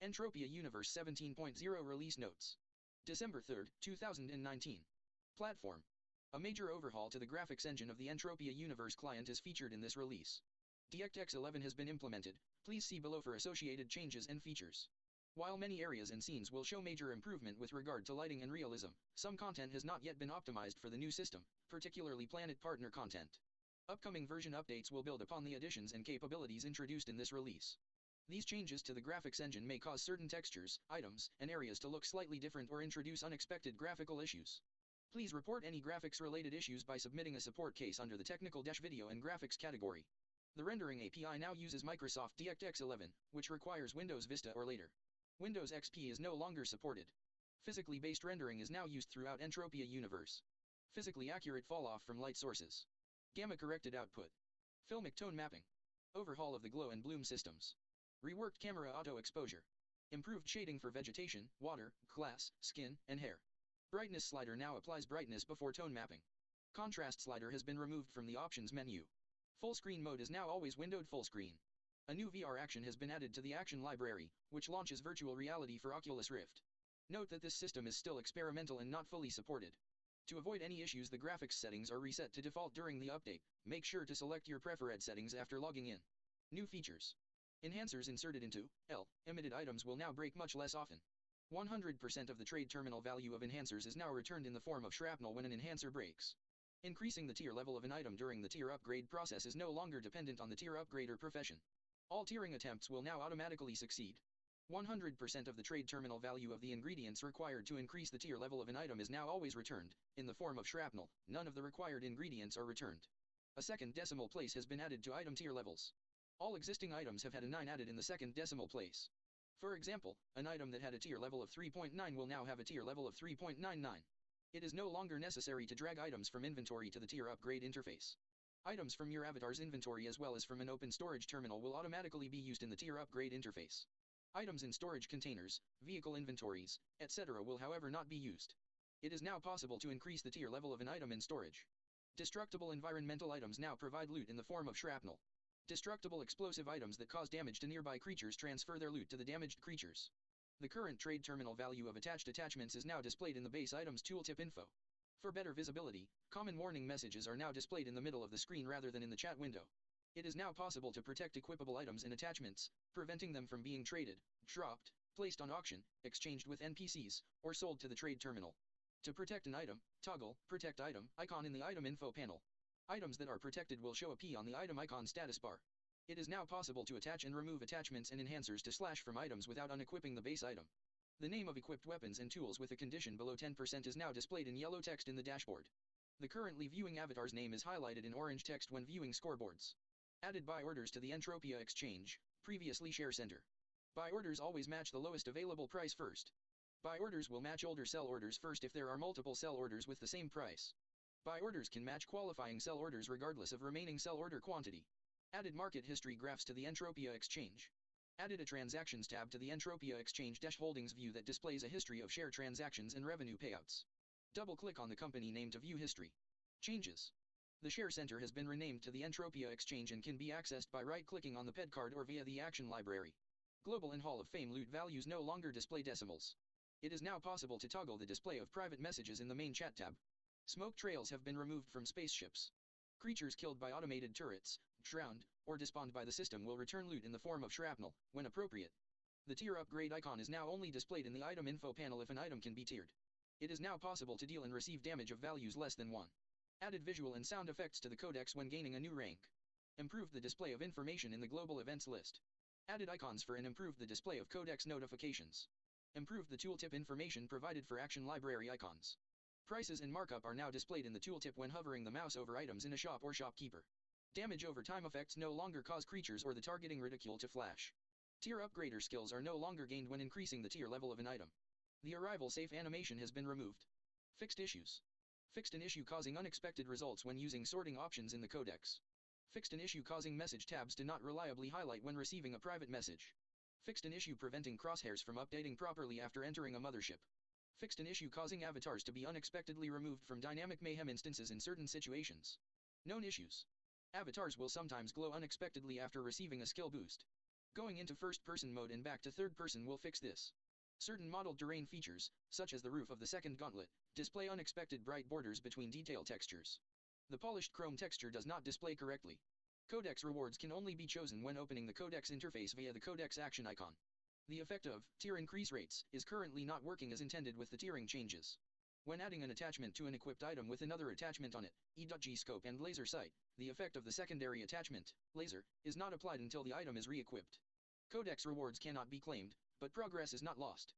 Entropia Universe 17.0 Release Notes. December 3, 2019. Platform. A major overhaul to the graphics engine of the Entropia Universe client is featured in this release. DirectX 11 has been implemented. Please see below for associated changes and features. While many areas and scenes will show major improvement with regard to lighting and realism, some content has not yet been optimized for the new system, particularly Planet Partner content. Upcoming version updates will build upon the additions and capabilities introduced in this release. These changes to the graphics engine may cause certain textures, items, and areas to look slightly different or introduce unexpected graphical issues. Please report any graphics-related issues by submitting a support case under the Technical-Video and Graphics category. The rendering API now uses Microsoft DirectX 11, which requires Windows Vista or later. Windows XP is no longer supported. Physically based rendering is now used throughout Entropia Universe. Physically accurate falloff from light sources. Gamma-corrected output. Filmic tone mapping. Overhaul of the glow and bloom systems. Reworked camera auto-exposure. Improved shading for vegetation, water, glass, skin, and hair. Brightness slider now applies brightness before tone mapping. Contrast slider has been removed from the options menu. Full screen mode is now always windowed full screen. A new VR action has been added to the action library, which launches virtual reality for Oculus Rift. Note that this system is still experimental and not fully supported. To avoid any issues, the graphics settings are reset to default during the update. Make sure to select your preferred settings after logging in. New features. Enhancers inserted into emitted items will now break much less often. 100% of the trade terminal value of enhancers is now returned in the form of shrapnel when an enhancer breaks. Increasing the tier level of an item during the tier upgrade process is no longer dependent on the tier upgrade or profession. All tiering attempts will now automatically succeed. 100% of the trade terminal value of the ingredients required to increase the tier level of an item is now always returned, in the form of shrapnel. None of the required ingredients are returned. A second decimal place has been added to item tier levels. All existing items have had a 9 added in the second decimal place. For example, an item that had a tier level of 3.9 will now have a tier level of 3.99. It is no longer necessary to drag items from inventory to the tier upgrade interface. Items from your avatar's inventory as well as from an open storage terminal will automatically be used in the tier upgrade interface. Items in storage containers, vehicle inventories, etc. will however not be used. It is now possible to increase the tier level of an item in storage. Destructible environmental items now provide loot in the form of shrapnel. Destructible explosive items that cause damage to nearby creatures transfer their loot to the damaged creatures. The current trade terminal value of attached attachments is now displayed in the base items tooltip info. For better visibility, common warning messages are now displayed in the middle of the screen rather than in the chat window. It is now possible to protect equipable items and attachments, preventing them from being traded, dropped, placed on auction, exchanged with NPCs, or sold to the trade terminal. To protect an item, toggle Protect Item icon in the item info panel. Items that are protected will show a P on the item icon status bar. It is now possible to attach and remove attachments and enhancers to slash from items without unequipping the base item. The name of equipped weapons and tools with a condition below 10% is now displayed in yellow text in the dashboard. The currently viewing avatar's name is highlighted in orange text when viewing scoreboards. Added buy orders to the Entropia exchange, previously Share Center. Buy orders always match the lowest available price first. Buy orders will match older sell orders first if there are multiple sell orders with the same price. Buy orders can match qualifying sell orders regardless of remaining sell order quantity. Added market history graphs to the Entropia exchange. Added a transactions tab to the Entropia exchange holdings view that displays a history of share transactions and revenue payouts. Double-click on the company name to view history. Changes. The Share Center has been renamed to the Entropia exchange and can be accessed by right-clicking on the ped card or via the action library. Global and Hall of Fame loot values no longer display decimals. It is now possible to toggle the display of private messages in the main chat tab. Smoke trails have been removed from spaceships. Creatures killed by automated turrets, drowned, or despawned by the system will return loot in the form of shrapnel, when appropriate. The tier upgrade icon is now only displayed in the item info panel if an item can be tiered. It is now possible to deal and receive damage of values less than 1. Added visual and sound effects to the codex when gaining a new rank. Improved the display of information in the global events list. Added icons for and improved the display of codex notifications. Improved the tooltip information provided for action library icons. Prices and markup are now displayed in the tooltip when hovering the mouse over items in a shop or shopkeeper. Damage over time effects no longer cause creatures or the targeting reticule to flash. Tier upgrader skills are no longer gained when increasing the tier level of an item. The arrival safe animation has been removed. Fixed issues. Fixed an issue causing unexpected results when using sorting options in the codex. Fixed an issue causing message tabs to not reliably highlight when receiving a private message. Fixed an issue preventing crosshairs from updating properly after entering a mothership. Fixed an issue causing avatars to be unexpectedly removed from dynamic mayhem instances in certain situations. Known issues. Avatars will sometimes glow unexpectedly after receiving a skill boost. Going into first-person mode and back to third-person will fix this. Certain modeled terrain features, such as the roof of the second gauntlet, display unexpected bright borders between detail textures. The polished chrome texture does not display correctly. Codex rewards can only be chosen when opening the Codex interface via the Codex action icon. The effect of tier increase rates is currently not working as intended with the tiering changes. When adding an attachment to an equipped item with another attachment on it, e.g. scope and laser sight, the effect of the secondary attachment, laser, is not applied until the item is re-equipped. Codex rewards cannot be claimed, but progress is not lost.